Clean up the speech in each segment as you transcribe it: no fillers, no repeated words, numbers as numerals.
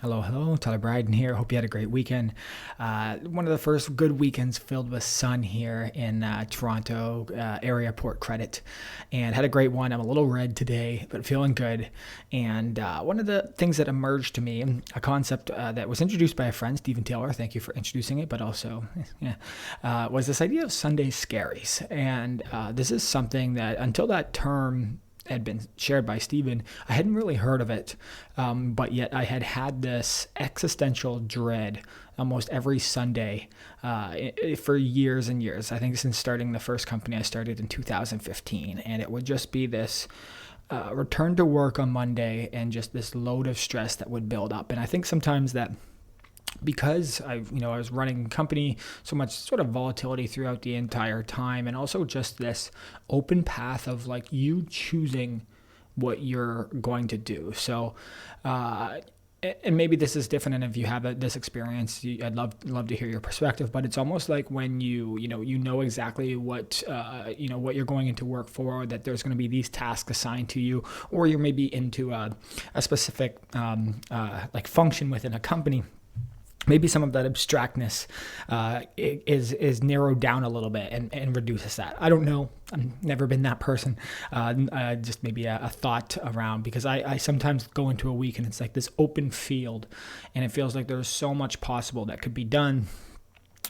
Hello, hello, Tyler Bryden here. Hope you had a great weekend. One of the first good weekends filled with sun here in Toronto area, Port Credit, and had a great one. I'm a little red today, but feeling good. And one of the things that emerged to me, a concept that was introduced by a friend, Stephen Taylor, thank you for introducing it, but also, was this idea of Sunday Scaries. And this is something that until that term had been shared by Stephen, I hadn't really heard of it, but yet I had this existential dread almost every Sunday for years and years. I think since starting the first company I started in 2015, and it would just be this return to work on Monday and just this load of stress that would build up. And I think sometimes that because I was running a company, so much sort of volatility throughout the entire time, and also just this open path of like you choosing what you're going to do. So, and maybe this is different, and if you have this experience, I'd love to hear your perspective. But it's almost like when you know exactly what what you're going into work for, that there's going to be these tasks assigned to you, or you're maybe into a specific like function within a company. Maybe some of that abstractness is narrowed down a little bit and reduces that. I don't know. I've never been that person. Just maybe a thought around, because I sometimes go into a week and it's like this open field, and it feels like there's so much possible that could be done.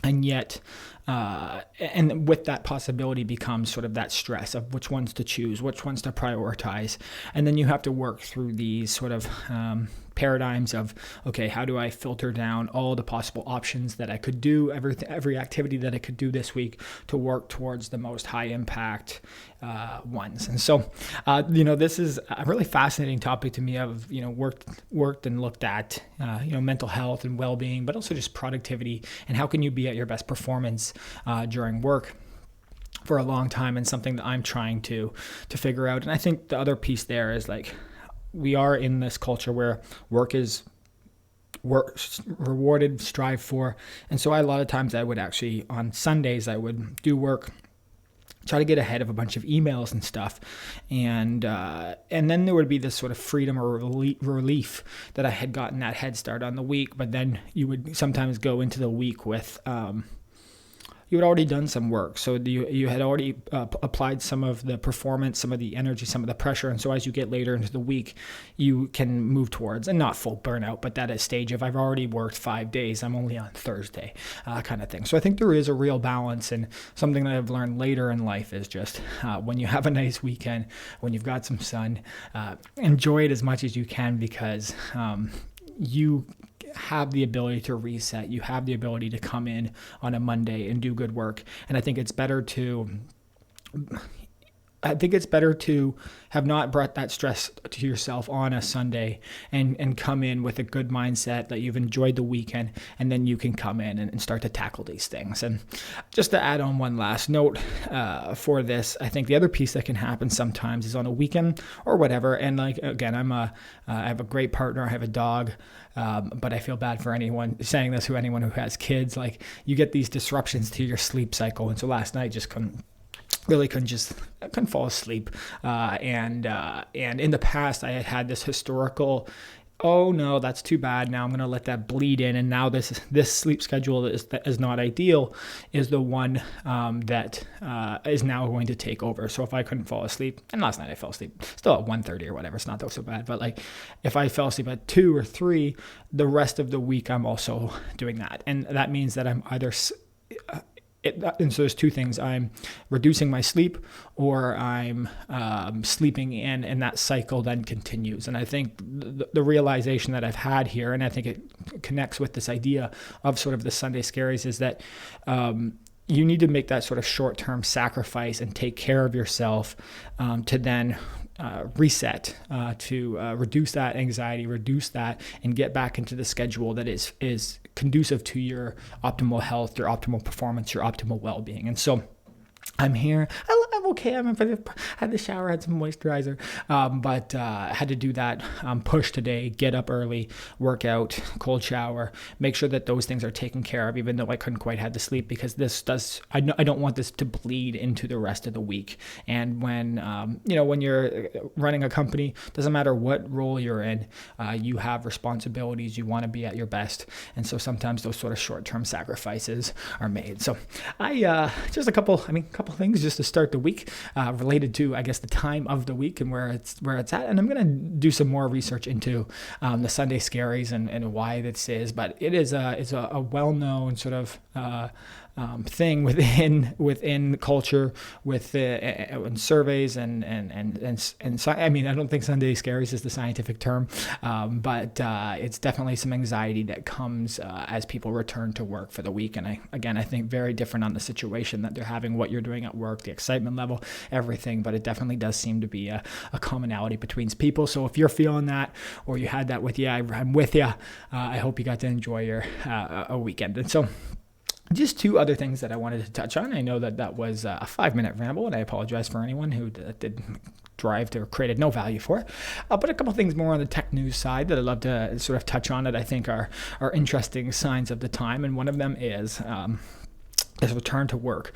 And yet, and with that possibility becomes sort of that stress of which ones to choose, which ones to prioritize. And then you have to work through these sort of paradigms of, okay, how do I filter down all the possible options that I could do, every activity that I could do this week to work towards the most high impact ones. And so, this is a really fascinating topic to me. I've, worked and looked at, mental health and well-being, but also just productivity and how can you be at your best performance during work for a long time, and something that I'm trying to figure out. And I think the other piece there is like, we are in this culture where work is rewarded, strive for. And so a lot of times I would actually, on Sundays, I would do work, try to get ahead of a bunch of emails and stuff. And then there would be this sort of freedom or relief that I had gotten that head start on the week. But then you would sometimes go into the week with, you had already done some work. So you had already applied some of the performance, some of the energy, some of the pressure. And so as you get later into the week, you can move towards, and not full burnout, but that stage of I've already worked 5 days, I'm only on Thursday kind of thing. So I think there is a real balance, and something that I've learned later in life is just when you have a nice weekend, when you've got some sun, enjoy it as much as you can, because you have the ability to reset. You have the ability to come in on a Monday and do good work. And I think it's better to have not brought that stress to yourself on a Sunday and come in with a good mindset that you've enjoyed the weekend, and then you can come in and start to tackle these things. And just to add on one last note for this, I think the other piece that can happen sometimes is on a weekend or whatever. And like, again, I have a great partner. I have a dog. But I feel bad for anyone who has kids. Like, you get these disruptions to your sleep cycle. And so last night just couldn't fall asleep. And in the past I had this historical, oh no, that's too bad. Now I'm going to let that bleed in. And now this sleep schedule that is not ideal is the one that is now going to take over. So if I couldn't fall asleep, and last night I fell asleep still at 1:30 or whatever, it's not so bad. But like, if I fell asleep at 2 or 3, the rest of the week I'm also doing that. And that means that I'm either and so there's two things: I'm reducing my sleep, or I'm sleeping in, and that cycle then continues. And I think the realization that I've had here, and I think it connects with this idea of sort of the Sunday Scaries, is that you need to make that sort of short-term sacrifice and take care of yourself to then reset, to reduce that anxiety, reduce that, and get back into the schedule that is conducive to your optimal health, your optimal performance, your optimal well-being. And so I'm here. I I'm okay. Had the shower, had some moisturizer, but had to do that push today, get up early, work out, cold shower, make sure that those things are taken care of, even though I couldn't quite have the sleep, because I don't want this to bleed into the rest of the week. And when you're running a company, doesn't matter what role you're in, you have responsibilities, you want to be at your best. And so sometimes those sort of short-term sacrifices are made. So I just a couple things just to start the week related to, I guess, the time of the week and where it's at. And I'm going to do some more research into the Sunday Scaries and why this is. But it's a well-known sort of thing within culture, in surveys and so, I mean, I don't think Sunday Scaries is the scientific term, but it's definitely some anxiety that comes as people return to work for the week. And I think very different on the situation that they're having, what you're doing at work, the excitement level, everything. But it definitely does seem to be a commonality between people. So if you're feeling that, or you had that with you, I'm with you. I hope you got to enjoy your a weekend. And so, just two other things that I wanted to touch on. I know that was a 5-minute ramble, and I apologize for anyone who did derived or created no value for. But a couple things more on the tech news side that I'd love to sort of touch on that I think are interesting signs of the time. And one of them is return to work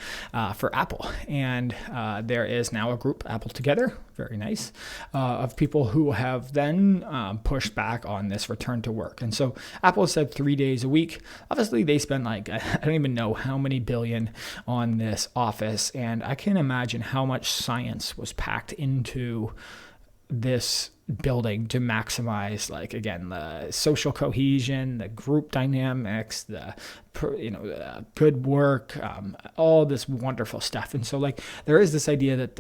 for Apple. And there is now a group, Apple Together, very nice, of people who have then pushed back on this return to work. And so Apple said 3 days a week. Obviously, they spend I don't even know how many billion on this office. And I can imagine how much science was packed into this building to maximize, again, the social cohesion, the group dynamics, the good work, all this wonderful stuff. And so there is this idea that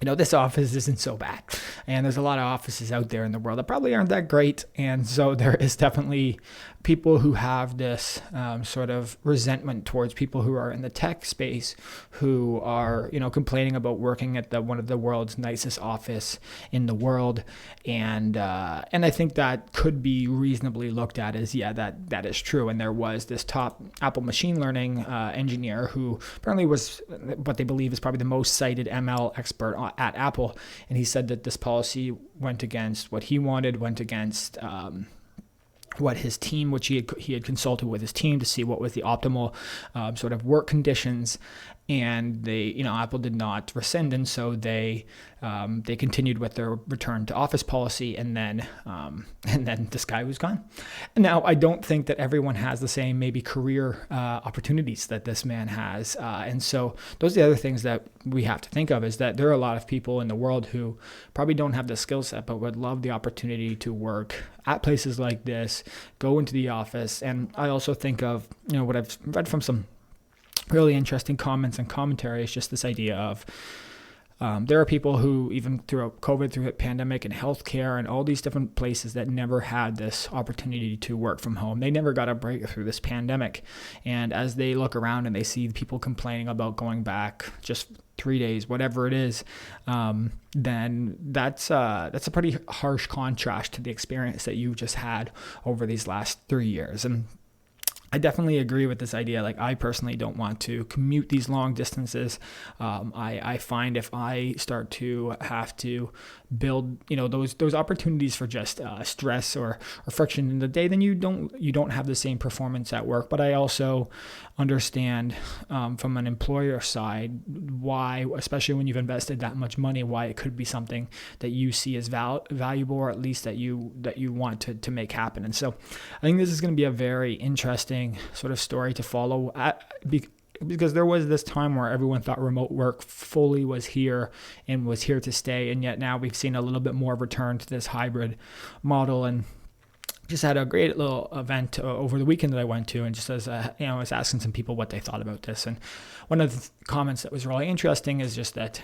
this office isn't so bad, and there's a lot of offices out there in the world that probably aren't that great. And so there is definitely people who have this sort of resentment towards people who are in the tech space, who are complaining about working at one of the world's nicest office in the world. And I think that could be reasonably looked at as, that is true. And there was this top Apple machine learning engineer who apparently was what they believe is probably the most cited ML expert at Apple. And he said that this policy went against what he wanted, went against what his team, which he had consulted with his team to see what was the optimal sort of work conditions. And they, Apple did not rescind, and so they continued with their return to office policy, and then this guy was gone. Now, I don't think that everyone has the same maybe career opportunities that this man has, and so those are the other things that we have to think of, is that there are a lot of people in the world who probably don't have the skill set, but would love the opportunity to work at places like this, go into the office. And I also think of what I've read from some really interesting comments and commentary is just this idea of there are people who, even throughout COVID, through the pandemic and healthcare and all these different places, that never had this opportunity to work from home. They never got a break through this pandemic. And as they look around and they see people complaining about going back just 3 days, whatever it is, then that's a pretty harsh contrast to the experience that you just had over these last 3 years. And I definitely agree with this idea. I personally don't want to commute these long distances. I find if I start to have to build, those opportunities for just stress or friction in the day, then you don't have the same performance at work. But I also understand from an employer side why, especially when you've invested that much money, why it could be something that you see as valuable, or at least that you want to make happen. And so I think this is going to be a very interesting sort of story to follow, because there was this time where everyone thought remote work fully was here and was here to stay, and yet now we've seen a little bit more return to this hybrid model. And just had a great little event over the weekend that I went to, and just as I was asking some people what they thought about this. And one of the comments that was really interesting is just that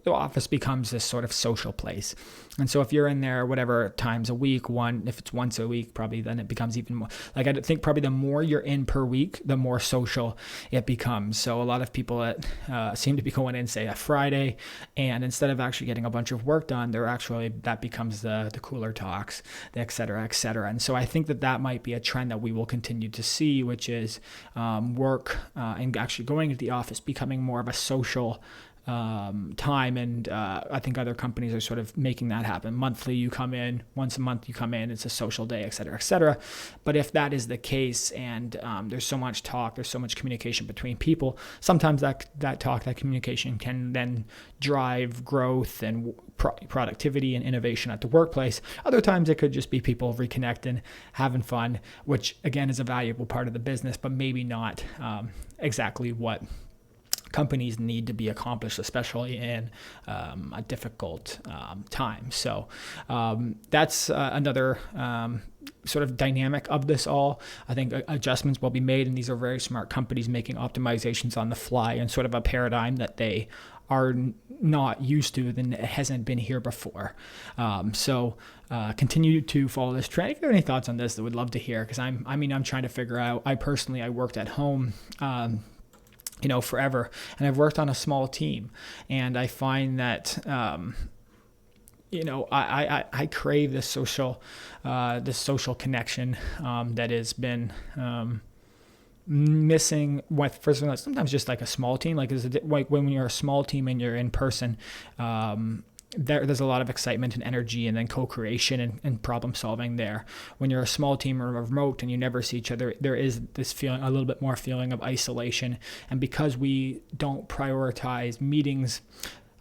the office becomes this sort of social place. And so if you're in there whatever times a week, if it's once a week, probably then it becomes even more. Like I think probably the more you're in per week, the more social it becomes. So a lot of people that seem to be going in, say, a Friday, and instead of actually getting a bunch of work done, that becomes the cooler talks, et cetera, et cetera. And so I think that might be a trend that we will continue to see, which is work and actually going to the office becoming more of a social time. And I think other companies are sort of making that happen. Monthly, you come in, once a month you come in, it's a social day, et cetera, et cetera. But if that is the case, and there's so much talk, there's so much communication between people, sometimes that talk, that communication can then drive growth and productivity and innovation at the workplace. Other times it could just be people reconnecting, having fun, which again is a valuable part of the business, but maybe not exactly what companies need to be accomplished, especially in a difficult time. So that's another sort of dynamic of this all. I think adjustments will be made, and these are very smart companies making optimizations on the fly and sort of a paradigm that they are not used to, then it hasn't been here before. So continue to follow this trend. If you have any thoughts on this, I would love to hear, because I'm trying to figure out, I worked at home forever, and I've worked on a small team, and I find that I crave this social connection that has been missing with, first of all, sometimes just like a small team, like when you're a small team and you're in person, there's a lot of excitement and energy, and then co-creation and problem solving there. When you're a small team or remote and you never see each other, there is this feeling, a little bit more feeling of isolation. And because we don't prioritize meetings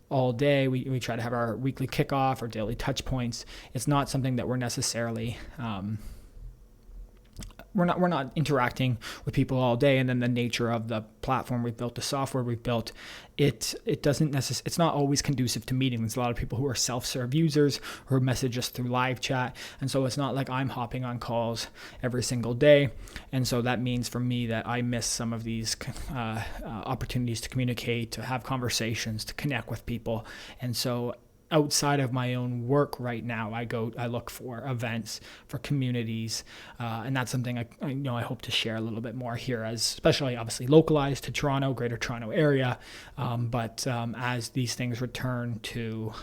all day, we try to have our weekly kickoff or daily touch points. It's not something that we're necessarily we're not interacting with people all day. And then the nature of the platform we've built, the software we've built, it's not always conducive to meetings. There's a lot of people who are self-serve users who message us through live chat. And so it's not like I'm hopping on calls every single day. And so that means for me that I miss some of these opportunities to communicate, to have conversations, to connect with people. And so outside of my own work right now, I look for events, for communities, and that's something I hope to share a little bit more here, as especially obviously localized to Toronto, Greater Toronto area, but as these things return to,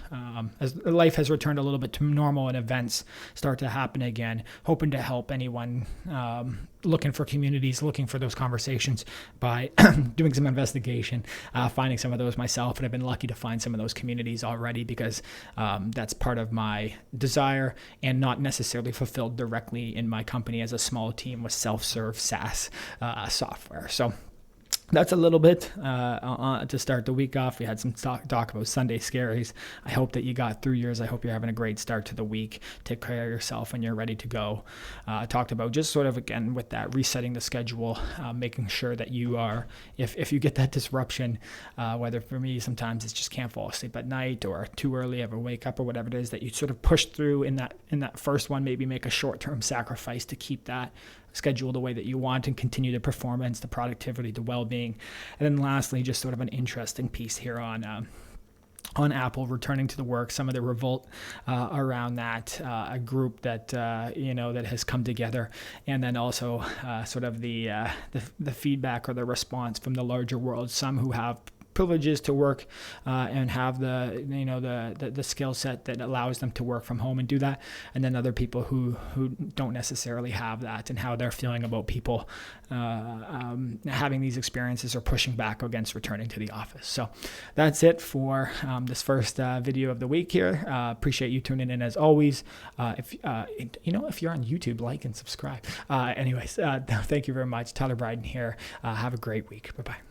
as life has returned a little bit to normal and events start to happen again, hoping to help anyone looking for communities, looking for those conversations by doing some investigation, finding some of those myself. And I've been lucky to find some of those communities already, because that's part of my desire and not necessarily fulfilled directly in my company as a small team with self-serve SaaS software. So that's a little bit to start the week off. We had some talk about Sunday Scaries. I hope that you got through yours. I hope you're having a great start to the week. Take care of yourself when you're ready to go. Talked about just sort of, again, with that, resetting the schedule, making sure that you are, if you get that disruption, whether for me, sometimes it's just can't fall asleep at night or too early, ever wake up or whatever it is, that you sort of push through in that first one, maybe make a short-term sacrifice to keep that schedule the way that you want and continue the performance, the productivity, the well-being. And then lastly, just sort of an interesting piece here on Apple returning to the work, some of the revolt around that, a group that that has come together, and then also sort of the feedback or the response from the larger world. Some who have privileges to work and have the skill set that allows them to work from home and do that, and then other people who don't necessarily have that, and how they're feeling about people having these experiences or pushing back against returning to the office. So that's it for this first video of the week here. Appreciate you tuning in as always. If you're on YouTube, like and subscribe. Anyways, thank you very much. Tyler Bryden here. Have a great week. Bye-bye.